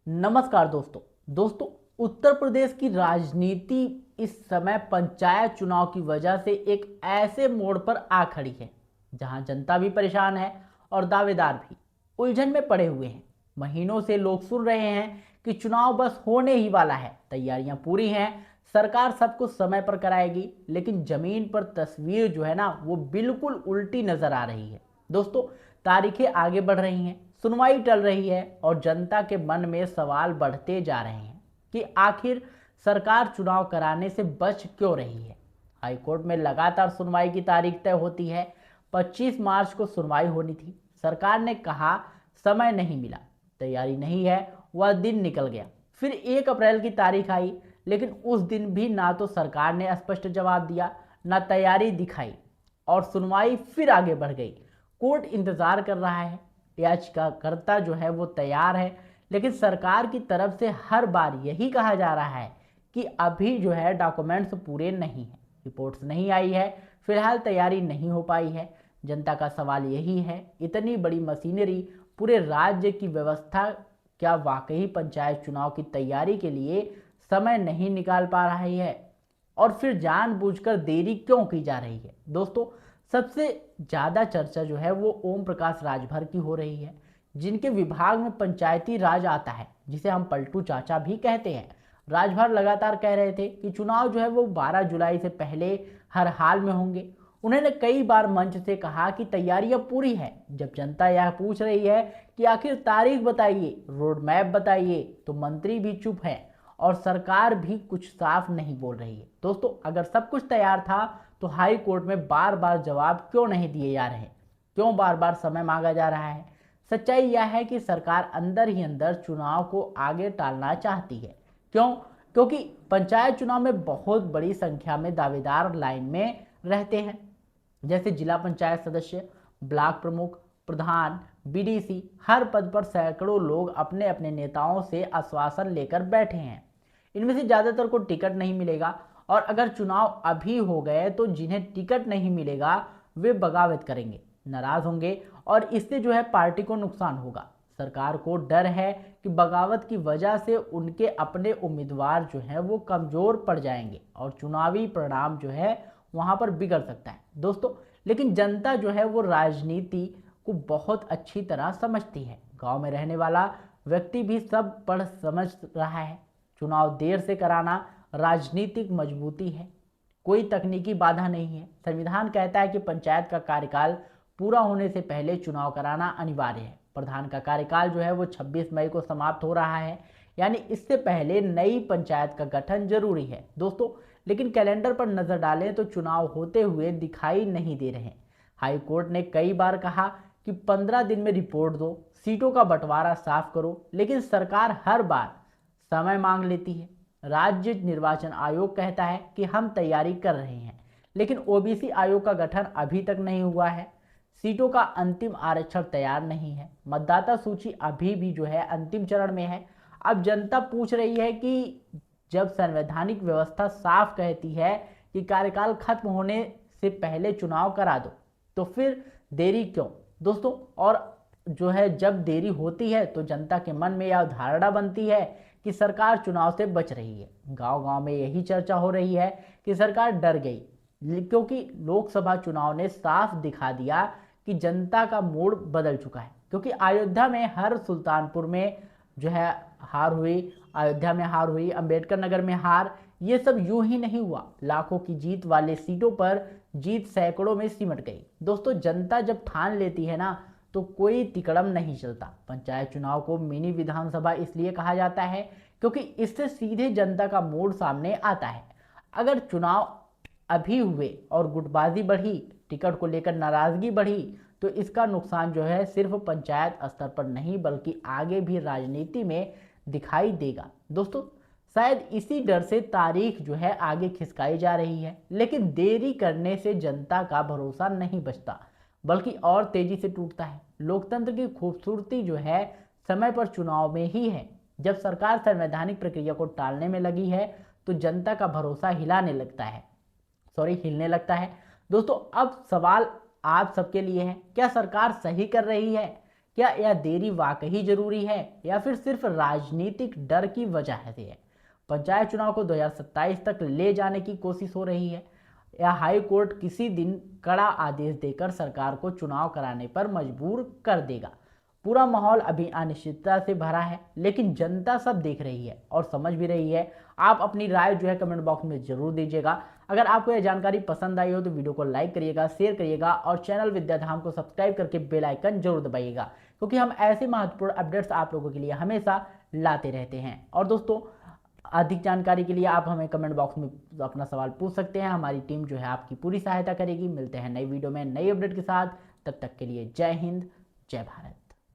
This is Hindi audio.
नमस्कार दोस्तों उत्तर प्रदेश की राजनीति इस समय पंचायत चुनाव की वजह से एक ऐसे मोड़ पर आ खड़ी है जहां जनता भी परेशान है और दावेदार भी उलझन में पड़े हुए हैं। महीनों से लोग सुन रहे हैं कि चुनाव बस होने ही वाला है, तैयारियां पूरी हैं, सरकार सब कुछ समय पर कराएगी, लेकिन जमीन पर तस्वीर जो है ना वो बिल्कुल उल्टी नजर आ रही है। दोस्तों, तारीखें आगे बढ़ रही हैं, सुनवाई टल रही है और जनता के मन में सवाल बढ़ते जा रहे हैं कि आखिर सरकार चुनाव कराने से बच क्यों रही है। हाईकोर्ट में लगातार सुनवाई की तारीख तय होती है। 25 मार्च को सुनवाई होनी थी। सरकार ने कहा समय नहीं मिला, तैयारी नहीं है, वह दिन निकल गया। फिर 1 अप्रैल की तारीख आई, लेकिन उस दिन भी ना तो सरकार ने स्पष्ट जवाब दिया, ना तैयारी दिखाई और सुनवाई फिर आगे बढ़ गई। कोर्ट इंतजार कर रहा है, याचिकाकर्ता जो है वो तैयार है, लेकिन सरकार की तरफ से हर बार यही कहा जा रहा है कि अभी जो है डॉक्यूमेंट्स पूरे नहीं है, रिपोर्ट्स नहीं आई है, फिलहाल तैयारी नहीं हो पाई है। जनता का सवाल यही है, इतनी बड़ी मशीनरी, पूरे राज्य की व्यवस्था क्या वाकई पंचायत चुनाव की तैयारी के लिए समय नहीं निकाल पा रही है? और फिर जानबूझकर देरी क्यों की जा रही है? दोस्तों, सबसे ज़्यादा चर्चा जो है वो ओम प्रकाश राजभर की हो रही है, जिनके विभाग में पंचायती राज आता है, जिसे हम पलटू चाचा भी कहते हैं। राजभर लगातार कह रहे थे कि चुनाव जो है वो 12 जुलाई से पहले हर हाल में होंगे। उन्होंने कई बार मंच से कहा कि तैयारियां पूरी है। जब जनता यह पूछ रही है कि आखिर तारीख बताइए, रोड मैप बताइए, तो मंत्री भी चुप है और सरकार भी कुछ साफ नहीं बोल रही है। दोस्तों, अगर सब कुछ तैयार था तो हाई कोर्ट में बार बार जवाब क्यों नहीं दिए जा रहे? क्यों बार बार समय मांगा जा रहा है? सच्चाई यह है कि सरकार अंदर ही अंदर चुनाव को आगे टालना चाहती है। क्यों? क्योंकि पंचायत चुनाव में बहुत बड़ी संख्या में दावेदार लाइन में रहते हैं, जैसे जिला पंचायत सदस्य, ब्लॉक प्रमुख, प्रधान, बीडीसी। हर पद पर सैकड़ों लोग अपने अपने नेताओं से आश्वासन लेकर बैठे हैं। इनमें से ज़्यादातर को टिकट नहीं मिलेगा और अगर चुनाव अभी हो गए तो जिन्हें टिकट नहीं मिलेगा वे बगावत करेंगे, नाराज होंगे और इससे जो है पार्टी को नुकसान होगा। सरकार को डर है कि बगावत की वजह से उनके अपने उम्मीदवार जो हैं वो कमज़ोर पड़ जाएंगे और चुनावी परिणाम जो है वहाँ पर बिगड़ सकता है। दोस्तों, लेकिन जनता जो है वो राजनीति को बहुत अच्छी तरह समझती है। गांव में रहने वाला व्यक्ति भी सब पढ़ समझ रहा है। चुनाव देर से कराना राजनीतिक मजबूती है, कोई तकनीकी बाधा नहीं है। संविधान कहता है कि पंचायत का कार्यकाल पूरा होने से पहले चुनाव कराना अनिवार्य है। प्रधान का कार्यकाल जो है वो 26 मई को समाप्त हो रहा है, यानी इससे पहले नई पंचायत का गठन जरूरी है। दोस्तों, लेकिन कैलेंडर पर नजर डालें तो चुनाव होते हुए दिखाई नहीं दे रहे। हाई कोर्ट ने कई बार कहा कि 15 दिन में रिपोर्ट दो, सीटों का बंटवारा साफ करो, लेकिन सरकार हर बार समय मांग लेती है। राज्य निर्वाचन आयोग कहता है कि हम तैयारी कर रहे हैं, लेकिन ओबीसी आयोग का गठन अभी तक नहीं हुआ है। सीटों का अंतिम आरक्षण तैयार नहीं है। मतदाता सूची अभी भी जो है अंतिम चरण में है। अब जनता पूछ रही है कि जब संवैधानिक व्यवस्था साफ कहती है कि कार्यकाल खत्म होने से पहले चुनाव करा दो, तो फिर देरी क्यों? दोस्तों, और जो है जब देरी होती है तो जनता के मन में यह धारणा बनती है कि सरकार चुनाव से बच रही है। गांव गांव में यही चर्चा हो रही है कि सरकार डर गई, क्योंकि लोकसभा चुनाव ने साफ दिखा दिया कि जनता का मूड बदल चुका है। क्योंकि अयोध्या में हर सुल्तानपुर में जो है हार हुई, अयोध्या में हार हुई, अंबेडकर नगर में हार, ये सब यूं ही नहीं हुआ। लाखों की जीत वाले सीटों पर जीत सैकड़ों में सिमट गई। दोस्तों, जनता जब ठान लेती है ना तो कोई तिकड़म नहीं चलता। पंचायत चुनाव को मिनी विधानसभा इसलिए कहा जाता है क्योंकि इससे सीधे जनता का मूड सामने आता है। अगर चुनाव अभी हुए और गुटबाजी बढ़ी, टिकट को लेकर नाराजगी बढ़ी, तो इसका नुकसान जो है सिर्फ पंचायत स्तर पर नहीं बल्कि आगे भी राजनीति में दिखाई देगा। दोस्तों, शायद इसी डर से तारीख जो है आगे खिसकाई जा रही है, लेकिन देरी करने से जनता का भरोसा नहीं बचता बल्कि और तेजी से टूटता है। लोकतंत्र की खूबसूरती जो है समय पर चुनाव में ही है। जब सरकार संवैधानिक प्रक्रिया को टालने में लगी है तो जनता का भरोसा हिलने लगता है। दोस्तों, अब सवाल आप सबके लिए है, क्या सरकार सही कर रही है? क्या यह देरी वाकई जरूरी है या फिर सिर्फ राजनीतिक डर की वजह से है? पंचायत चुनाव को 2027 तक ले जाने की कोशिश हो रही है या हाई कोर्ट किसी दिन कड़ा आदेश देकर सरकार को चुनाव कराने पर मजबूर कर देगा? पूरा माहौल अभी अनिश्चितता से भरा है, लेकिन जनता सब देख रही है और समझ भी रही है। आप अपनी राय जो है कमेंट बॉक्स में जरूर दीजिएगा। अगर आपको यह जानकारी पसंद आई हो तो वीडियो को लाइक करिएगा, शेयर करिएगा और चैनल विद्याधाम को सब्सक्राइब करके बेल आइकन जरूर दबाइएगा, क्योंकि हम ऐसे महत्वपूर्ण अपडेट्स आप लोगों के लिए हमेशा लाते रहते हैं। और दोस्तों, अधिक जानकारी के लिए आप हमें कमेंट बॉक्स में अपना सवाल पूछ सकते हैं। हमारी टीम जो है आपकी पूरी सहायता करेगी। मिलते हैं नई वीडियो में नई अपडेट के साथ। तब तक के लिए जय हिंद, जय भारत।